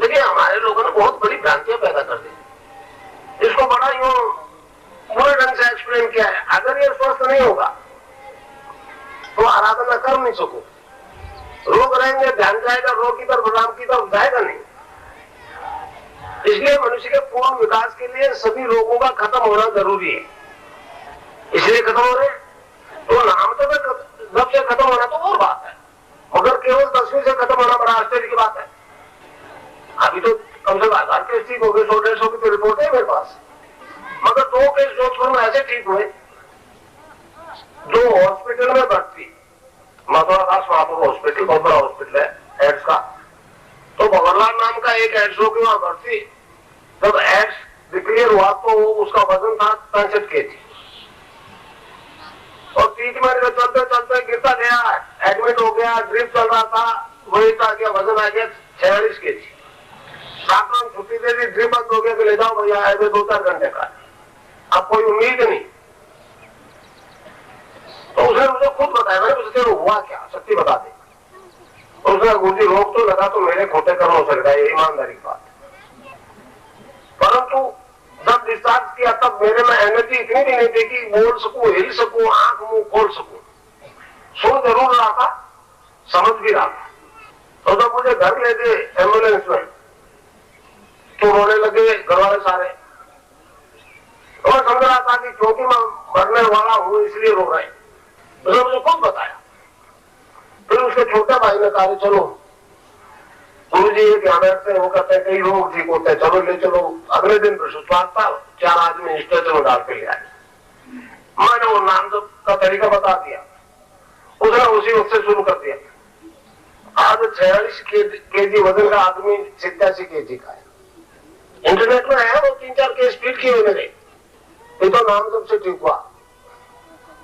देखिए हमारे लोगों ने बहुत बड़ी भ्रांतियां पैदा कर दी, इसको बड़ा यूं पूरे ढंग से एक्सप्लेन किया है। अगर ये स्वस्थ नहीं होगा तो आराधना कर नहीं सको, रोग रहेंगे, ध्यान जाएगा रोग की तरफ, राम की तरफ जाएगा नहीं। इसलिए मनुष्य के पूर्ण विकास के लिए सभी रोगों का खत्म होना जरूरी है, इसलिए खत्म हो रहे। तो नाम तो जब से खत्म होना तो और बात है, मगर केवल 10वीं से खत्म होना बड़ा आश्चर्य की बात है। अभी तो कम से कम 1000 केस ठीक हो गए, 100-150 की तो रिपोर्ट है मेरे पास, मगर 2 केस जोधपुर में ऐसे ठीक हुए जो हॉस्पिटल में भर्ती, मथुरा महापुर हॉस्पिटल बहुत बड़ा हॉस्पिटल है एड्स का, तो भंवरलाल नाम का एक एड्स रोगी वहां भर्ती। जब एड्स डिक्लेयर हुआ तो उसका वजन था 65 kg और ट्रीटमेंट में चलते चलते गिरता गया, एडमिट हो गया, ड्रिप चल रहा था, वही आ गया, वजन आ गया 46 kg। डॉक्टर ने छुट्टी दे दी, ड्रिप बंद हो गया कि ले जाओ भैया, ऐसे 2-4 घंटे का, अब कोई उम्मीद नहीं। तो उसने मुझे खुद बताया, मैंने उससे हुआ क्या, सच्ची बता दे। तो उसने गुरुजी रोक तो लगा तो मेरे खोटे कर्मों से लगा, ये ईमानदारी की बात। परंतु जब डिस्चार्ज किया तब मेरे में एनर्जी इतनी भी नहीं थी कि बोल सकूं, हिल सकूं, आंख मुंह खोल सकूं। सो जरूर रहा था, समझ भी रहा था। तो जब मुझे घर ले गए एम्बुलेंस में तो रोने लगे घर वाले सारे, तो मैं समझ रहा था कि क्योंकि मैं मरने वाला हूं इसलिए रो रहे। उसने मुझे खुद बताया। फिर उसके छोटे भाई ने कहा चलो गुरुजी ये क्या बैठते हैं, वो कहते हैं कई लोग ठीक होते हैं, चलो ले चलो। अगले दिन बृहस्पतिवार था, 4 आदमी स्ट्रेचर में डाल के ले आए। मैंने वो नाम का तरीका बता दिया, उसने उसी वक्त से शुरू कर दिया। आज 46 kg वजन का आदमी 87 kg का है। इंटरनेट में है, वो 3-4 केस फीड किए मेरे, ये तो नाम सबसे ठीक हुआ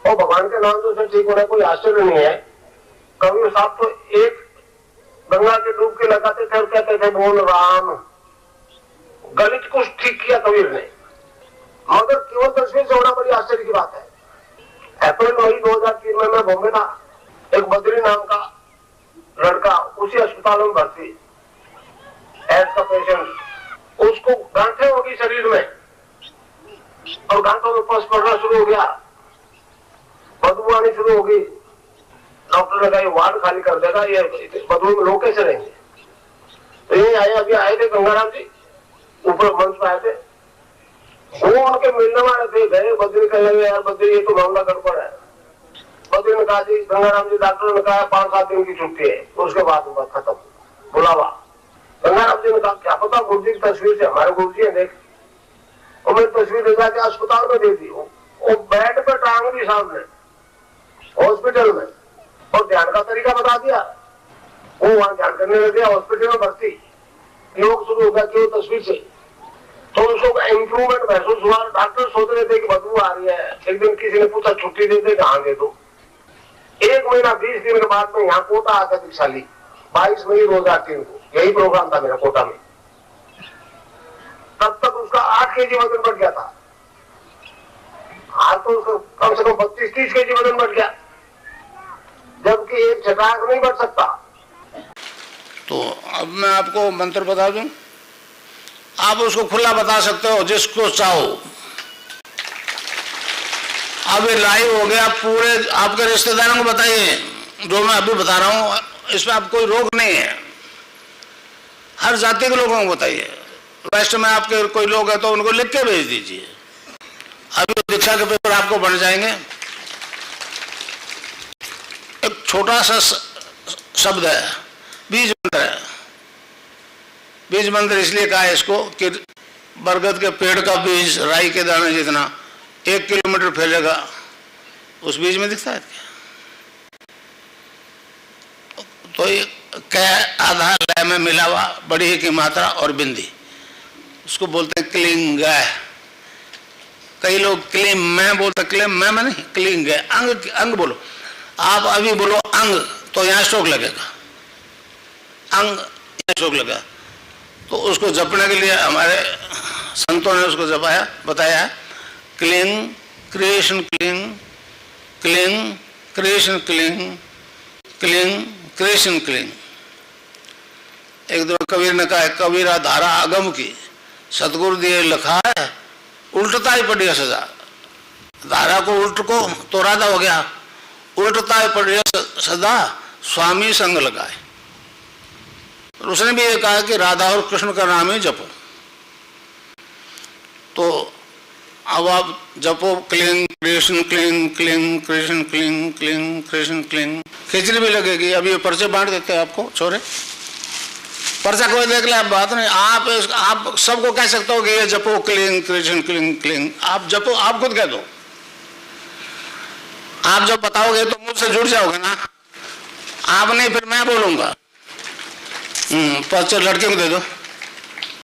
और भगवान के नाम से ठीक हो रहा है, कोई आश्चर्य नहीं है। कबीर साहब तो एक गंगा के डुबकी लगाते थे और कहते थे बोल राम, गलित कुछ ठीक किया कबीर ने, मगर केवल 10वीं से होना बड़ी आश्चर्य की बात है। अप्रैल-मई 2003 में मैं बॉम्बे था, एक बद्री नाम का लड़का उसी अस्पताल में भर्ती, एड्स का पेशेंट, उसको गांठें होगी शरीर में और गांठों में पस पड़ना शुरू हो गया, बदबू आनी शुरू होगी। डॉक्टर ने कहा ये वार्ड खाली कर देगा, ये बदबू में लोग कैसे रहेंगे। तो यही आए, अभी आए थे गंगाराम जी, ऊपर मंच पर आए थे, वो उनके मिलने वाले थे, गए बद्री कहेंगे यार बद्री ये तो मामला गड़बड़ है। बद्री ने कहा जी, गंगाराम जी डॉक्टर ने कहा 5-7 दिन की छुट्टी है, तो उसके बाद बात खत्म, बुलावा। गंगाराम जी ने कहा क्या पता गुरुजी की तस्वीर से हमारे गुरुजी है देख, और मैं तस्वीर ले जाके अस्पताल में दे दी, वो बेड पे टांग दी सामने हॉस्पिटल में और ध्यान का तरीका बता दिया। वो वहां ध्यान करने लग गया, हॉस्पिटल में भर्ती, योग शुरू हो गया कि वो तस्वीर से, तो उसको इम्प्रूवमेंट महसूस हुआ। डॉक्टर सोच रहे थे कि बदबू आ रही है। एक दिन किसी ने पूछा छुट्टी दे दे, कहाँ दे दो। 1 महीना 20 दिन के बाद में यहाँ कोटा आकर दीक्षा ली, 22 मई 2003 को, यही प्रोग्राम था मेरा कोटा में। तब तक उसका 8 kg वजन बढ़ गया था, आज तो उसका कम से कम 32-30 kg वजन बढ़ गया, जबकि एक चटाक नहीं बढ़ सकता। तो अब मैं आपको मंत्र बता दूं, आप उसको खुला बता सकते हो जिसको चाहो। अब ये लाइव हो गया, पूरे आपके रिश्तेदारों को बताइए जो मैं अभी बता रहा हूं, इसमें आप कोई रोग नहीं है, हर जाति के लोगों को बताइए। वैसे में आपके कोई लोग है तो उनको लिख के भेज दीजिए, अभी दीक्षा के पेपर आपको बन जाएंगे। एक छोटा सा शब्द है, बीज मंत्र है। बीज मंत्र इसलिए कहा है इसको कि बरगद के पेड़ का बीज राई के दाने जितना 1 किलोमीटर फैलेगा, उस बीज में दिखता है तो ये क्या आधार लय में मिला हुआ बड़ी ही की मात्रा और बिंदी, उसको बोलते हैं क्लिंग। कई लोग क्लीम मैं बोलते, क्लीम मैं नहीं, क्लिंग है। अंग अंग बोलो, आप अभी बोलो अंग तो यहाँ स्ट्रोक लगेगा, अंग यहाँ स्ट्रोक लगा। तो उसको जपने के लिए हमारे संतों ने उसको जपाया, बताया cling creation cling, cling creation cling, cling creation cling. एक दो कबीर ने कहा, कबीरा धारा आगम की सतगुरु दिए लिखा है, उल्टता ही पड़ी है सजा। धारा को उल्ट को तो राधा हो गया, उल्टता ही पड़ी है सदा, स्वामी संग लगाए। उसने भी ये कहा कि राधा और कृष्ण का नाम ही जपो। तो अब आप जपो क्लिंग कृष्ण क्लिंग क्लिंग कृष्ण क्लिंग क्लिंग कृष्ण क्लिंग। खिचड़ी भी लगेगी। अब ये पर्चे बांट देते हैं आपको छोरे, पर्चा कोई देख ले, आप बात नहीं। आप सबको कह सकते हो कि ये जपो क्लिंग कृष्ण क्लिंग क्लिंग। आप जपो, आप खुद कह दो। आप जब बताओगे तो मुझसे जुड़ जाओगे ना। आप नहीं, फिर मैं बोलूंगा। पर्चा लड़के को दे दो।